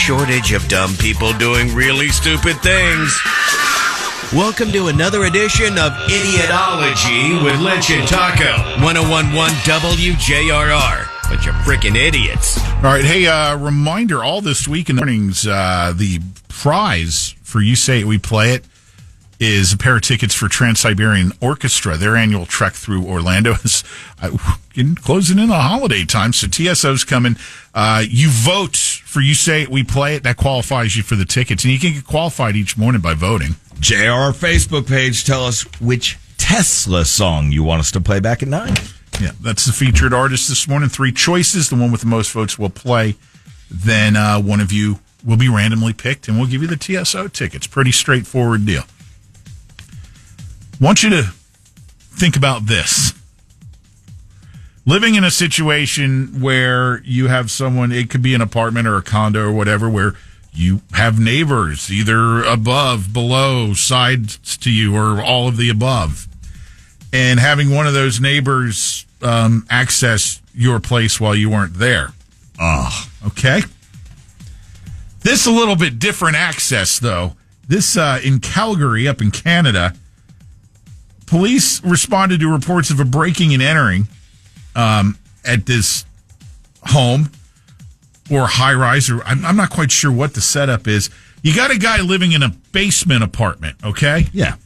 shortage of dumb people doing really stupid things. Welcome to another edition of Idiotology with Lynch and Taco. 101.1 WJRR. Bunch of freaking idiots. All right, hey, reminder, all this week in the mornings, the prize for You Say It, We Play It is a pair of tickets for Trans-Siberian Orchestra. Their annual trek through Orlando is closing in on holiday time, so TSO's coming. You vote for You Say It, We Play It. That qualifies you for the tickets, and you can get qualified each morning by voting. JR Facebook page, tell us which Tesla song you want us to play back at 9. Yeah, that's the featured artist this morning. 3 choices. The one with the most votes will play. Then one of you will be randomly picked, and we'll give you the TSO tickets. Pretty straightforward deal. Want you to think about this. Living in a situation where you have someone, it could be an apartment or a condo or whatever, where you have neighbors either above, below, sides to you, or all of the above. And having one of those neighbors access your place while you weren't there. Okay? This a little bit different access, though. This in Calgary, up in Canada, police responded to reports of a breaking and entering at this home or high-rise, or I'm not quite sure what the setup is. You got a guy living in a basement apartment, okay? Yeah.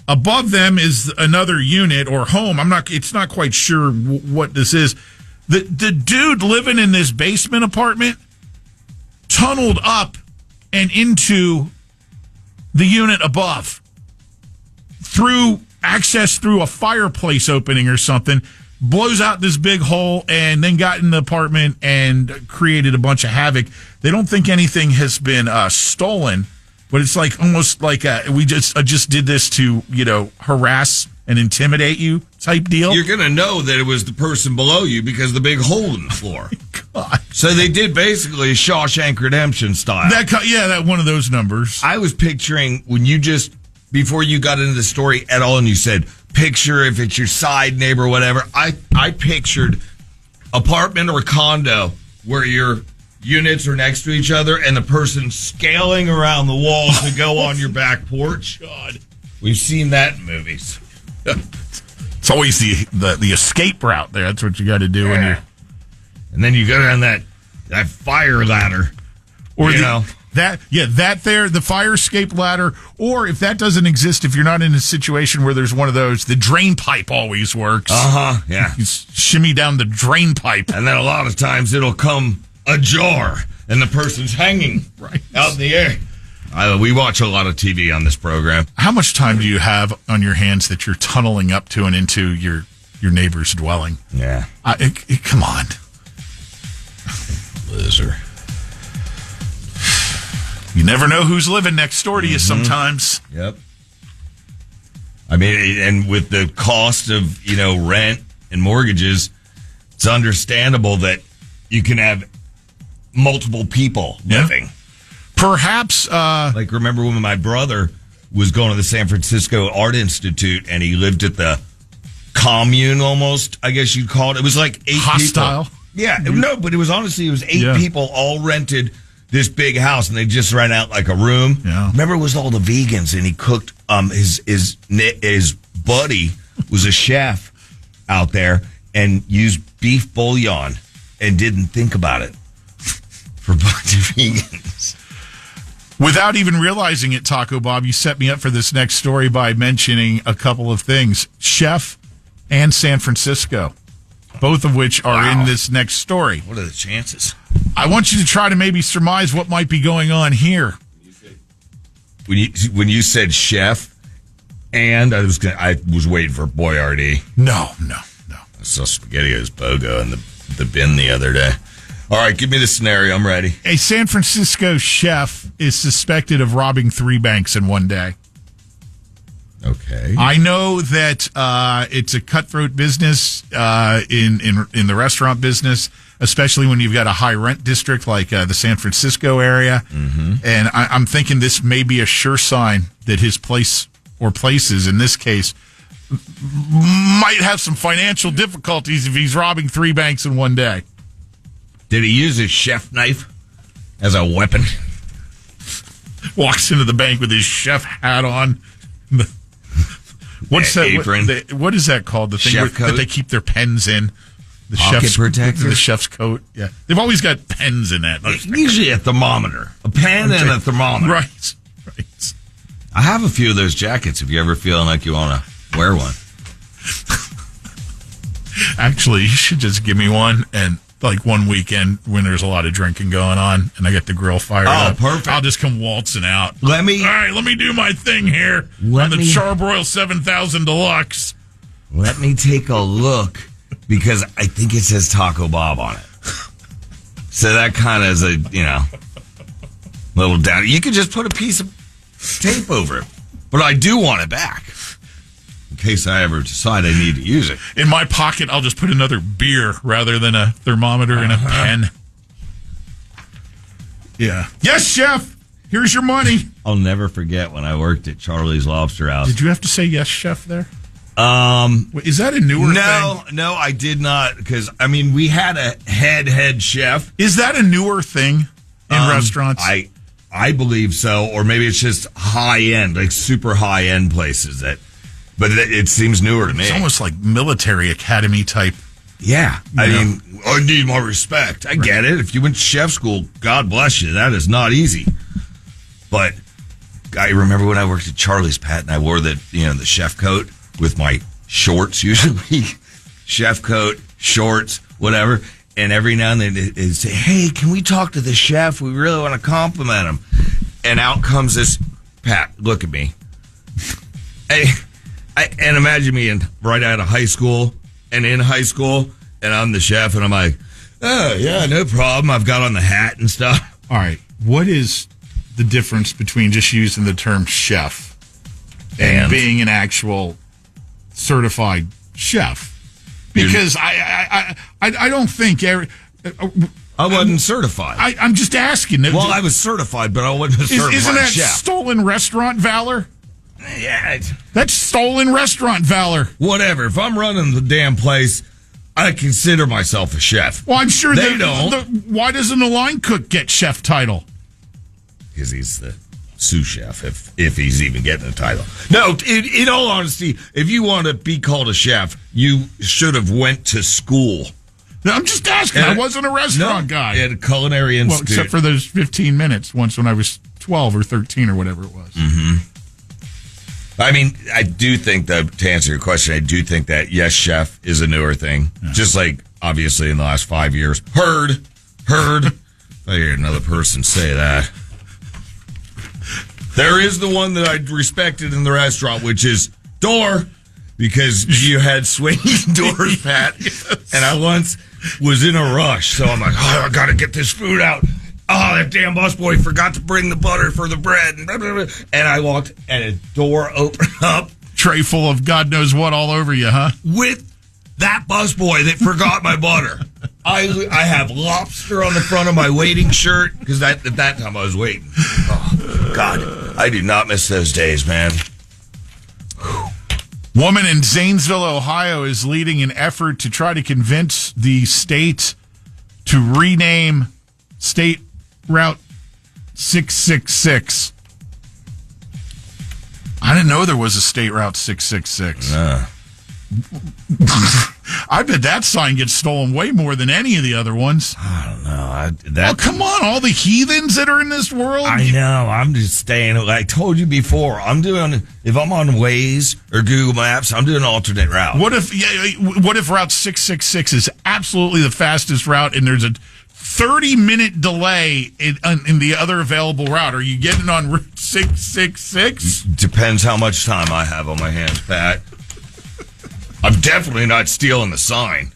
Above them is another unit or home. It's not quite sure what this is. The dude living in this basement apartment tunneled up and into the unit above through access through a fireplace opening or something, blows out this big hole, and then got in the apartment and created a bunch of havoc. They don't think anything has been stolen, but it's like almost like we just did this to, harass and intimidate you type deal. You're going to know that it was the person below you because of the big hole in the floor. God. So they did basically Shawshank Redemption style. That one of those numbers. I was picturing when you before you got into the story at all and you said, picture if it's your side neighbor or whatever, I pictured apartment or condo where your units are next to each other and the person scaling around the walls to go on your back porch. God. We've seen that in movies. It's always the escape route there. That's what you got to do when you're... And then you go down that fire ladder. Or the fire escape ladder, or if that doesn't exist, if you're not in a situation where there's one of those, the drain pipe always works. Yeah. You shimmy down the drain pipe. And then a lot of times it'll come ajar, and the person's hanging out in the air. We watch a lot of TV on this program. How much time do you have on your hands that you're tunneling up to and into your neighbor's dwelling? Yeah. Come on. Loser. You never know who's living next door to you sometimes. Yep. I mean, and with the cost of, rent and mortgages, it's understandable that you can have multiple people living. Perhaps. Like, remember when my brother was going to the San Francisco Art Institute and he lived at the commune almost, I guess you'd call it. It was like 8 hostile. people. Yeah. No, but it was 8 people all rented this big house, and they just ran out like a room. Yeah. Remember, it was all the vegans, and he cooked. His buddy was a chef out there and used beef bouillon and didn't think about it for a bunch of vegans. Without even realizing it, Taco Bob, you set me up for this next story by mentioning a couple of things: chef and San Francisco, both of which are in this next story. What are the chances? I want you to try to maybe surmise what might be going on here. When you said chef, and I was waiting for Boyardee. No. I saw SpaghettiOs BOGO in the bin the other day. All right, give me the scenario. I'm ready. A San Francisco chef is suspected of robbing 3 banks in one day. Okay. I know that it's a cutthroat business in the restaurant business, especially when you've got a high rent district like the San Francisco area. Mm-hmm. And I'm thinking this may be a sure sign that his place or places, in this case, might have some financial difficulties if he's robbing 3 banks in one day. Did he use his chef knife? as a weapon. Walks into the bank with his chef hat on. What's that? Apron. What is that called? The thing Chef that coat? they keep their pens in. The Pocket chef's protector? The chef's coat. Yeah, they've always got pens in that. Usually a thermometer, a pen and a thermometer. Right. I have a few of those jackets. If you're ever feeling like you want to wear one. Actually, you should just give me one, and like one weekend when there's a lot of drinking going on, and I get the grill fired up. Perfect. I'll just come waltzing out. All right, let me do my thing here on the Charbroil 7000 Deluxe. Let me take a look, because I think it says Taco Bob on it. So that kind of is a, little down. You could just put a piece of tape over it. But I do want it back, in case I ever decide I need to use it. In my pocket, I'll just put another beer rather than a thermometer and a pen. Yeah. Yes, chef. Here's your money. I'll never forget when I worked at Charlie's Lobster House. Did you have to say yes, chef, there? Wait, is that a newer thing? No, I did not. Because, we had a head chef. Is that a newer thing in restaurants? I believe so. Or maybe it's just high-end, like super high-end places. But it seems newer to me. It's almost like military academy type. Yeah. I need more respect. I get it. If you went to chef school, God bless you. That is not easy. But I remember when I worked at Charlie's, Pat, and I wore the chef coat with my shorts, usually. Chef coat, shorts, whatever. And every now and then they'd say, hey, can we talk to the chef? We really want to compliment him. And out comes this, Pat, look at me. And imagine me right out of high school and in high school, and I'm the chef, and I'm like, oh, yeah, no problem. I've got on the hat and stuff. All right. What is the difference between just using the term chef and being an actual certified chef? Because I don't think I wasn't certified. I'm just asking. Well, I was certified, but I wasn't a certified Isn't that chef. Stolen restaurant valor? Yeah. That's stolen restaurant valor. Whatever. If I'm running the damn place, I consider myself a chef. Well, I'm sure they don't. Why doesn't a line cook get chef title? Because he's the sous chef, if he's even getting a title. No, in all honesty, if you want to be called a chef, you should have went to school. No, I'm just asking. I wasn't a restaurant guy. At a culinary institute. Well, except for those 15 minutes once when I was 12 or 13 or whatever it was. Mm-hmm. I do think that, to answer your question, I do think that, yes, chef is a newer thing. Yeah. Just like, obviously, in the last 5 years. Heard. I hear another person say that. There is the one that I respected in the restaurant, which is door, because you had swinging doors, Pat. Yes. And I once was in a rush, so I'm like, I got to get this food out. Oh, that damn busboy forgot to bring the butter for the bread. And I walked, and a door opened up. Tray full of God knows what all over you, huh? With that busboy that forgot my butter. I have lobster on the front of my waiting shirt, because at that time I was waiting. Oh, God. I do not miss those days, man. Woman in Zanesville, Ohio is leading an effort to try to convince the state to rename State Route 666. I didn't know there was a State Route 666. I bet that sign gets stolen way more than any of the other ones. I don't know. Come on, all the heathens that are in this world. I know. I'm just staying. Like I told you before, if I'm on Waze or Google Maps, I'm doing an alternate route. What if Route 666 is absolutely the fastest route and there's a 30-minute delay in the other available route? Are you getting on Route 666? Depends how much time I have on my hands, Pat. I'm definitely not stealing the sign.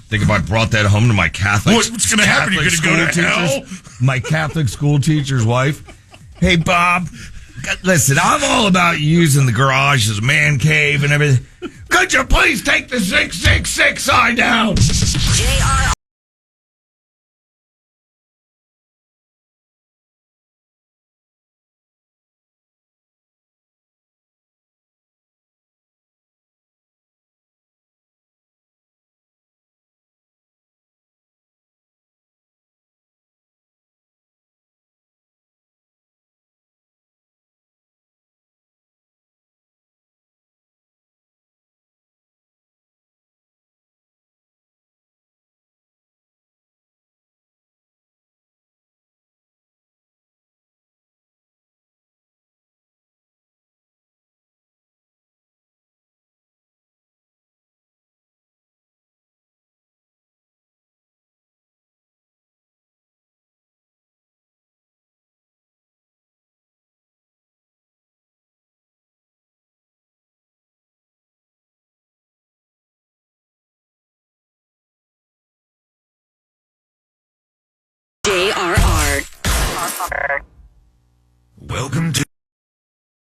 Think if I brought that home to my Catholic what's going to happen? You're going to go to hell? My Catholic school teacher's wife. Hey, Bob, listen, I'm all about using the garage as a man cave and everything. Could you please take the 666 sign down? JR WJRR. Welcome to